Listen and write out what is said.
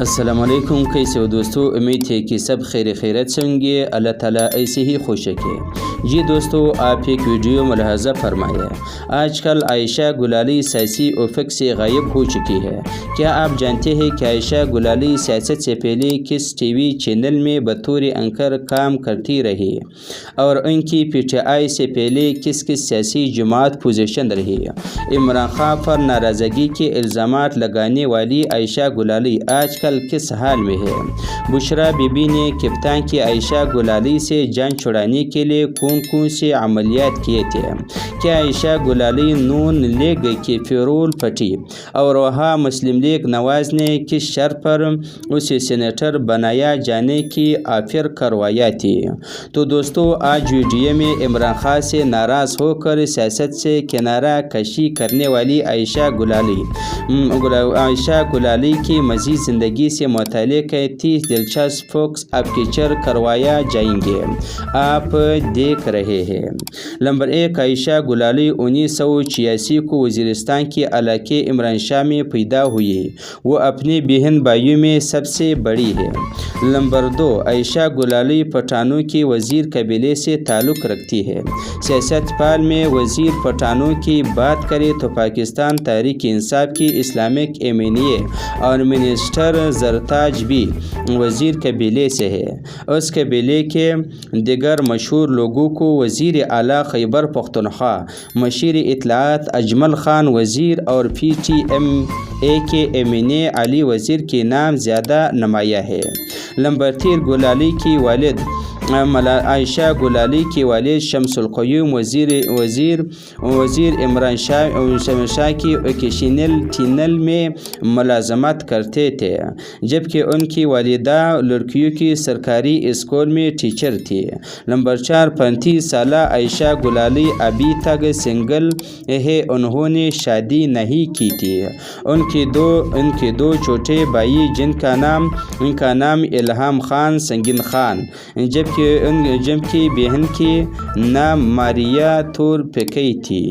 السلام علیکم، کیسے ہو دوستو؟ امید ہے کہ سب خیریت سے ہوں گے۔ اللہ تعالیٰ ایسے ہی خوش رکھے۔ جی دوستو، آپ ایک ویڈیو ملاحظہ فرمائے۔ آج کل عائشہ گلالی سیاسی افق سے غائب ہو چکی ہے۔ کیا آپ جانتے ہیں کہ عائشہ گلالی سیاست سے پہلے کس ٹی وی چینل میں بطور اینکر کام کرتی رہی اور ان کی پی ٹی آئی سے پہلے کس سیاسی جماعت پوزیشن رہی؟ عمران خان پر ناراضگی کے الزامات لگانے والی عائشہ گلالی آج کل کس حال میں ہے؟ بشرا بی بی نے کپتان کی عائشہ گلالی سے جان چھڑانے کے لیے کون سے عملیات کیے تھے؟ کیا عائشہ گلالی نون لیگ کی فیرول پھٹی اور وہاں مسلم لیگ نواز نے کس شرط پر اسے سینیٹر بنایا جانے کی آفر کروایا تھی؟ تو دوستو، آج ویڈیو میں عمران خان سے ناراض ہو کر سیاست سے کنارہ کشی کرنے والی عائشہ گلالی کی مزید زندگی سے متعلق 30 دلچسپ فیکٹس آپ کیپچر کروایا جائیں گے۔ آپ دیکھ رہے ہیں۔ نمبر 1، عائشہ گلالی 1986 کو وزیرستان کے علاقے عمران شاہ میں پیدا ہوئی۔ وہ اپنے بہن بھائیوں میں سب سے بڑی ہے۔ نمبر 2، عائشہ گلالی پٹھانوں کے وزیر قبیلے سے تعلق رکھتی ہے۔ سیاست پال میں وزیر پٹھانوں کی بات کریں تو پاکستان تحریک انصاف کی اسلامک ایمینیے اور منسٹر زرتاج بھی وزیر قبیلے سے ہے۔ اس قبیلے کے دیگر مشہور لوگوں کو وزیر اعلیٰ خیبر پختونخوا، مشیر اطلاعات اجمل خان وزیر اور پی ٹی ایم اے کے ایمینیے علی وزیر کے نام زیادہ نمایاں ہے۔ نمبر 3، گلالی کی والد عائشہ گلالی کے والد شمس القیوم وزیر عمران شاہ کی اوکیشنل ٹینل میں ملازمت کرتے تھے، جبکہ ان کی والدہ لڑکیوں کی سرکاری اسکول میں ٹیچر تھی۔ نمبر 4، 35 سالہ عائشہ گلالی ابھی تک سنگل ہے، انہوں نے شادی نہیں کی تھی۔ ان کے دو چھوٹے بھائی جن کا نام الہام خان سنگین خان جبکہ بہن کی نام ماریا تھور پکئی تھی۔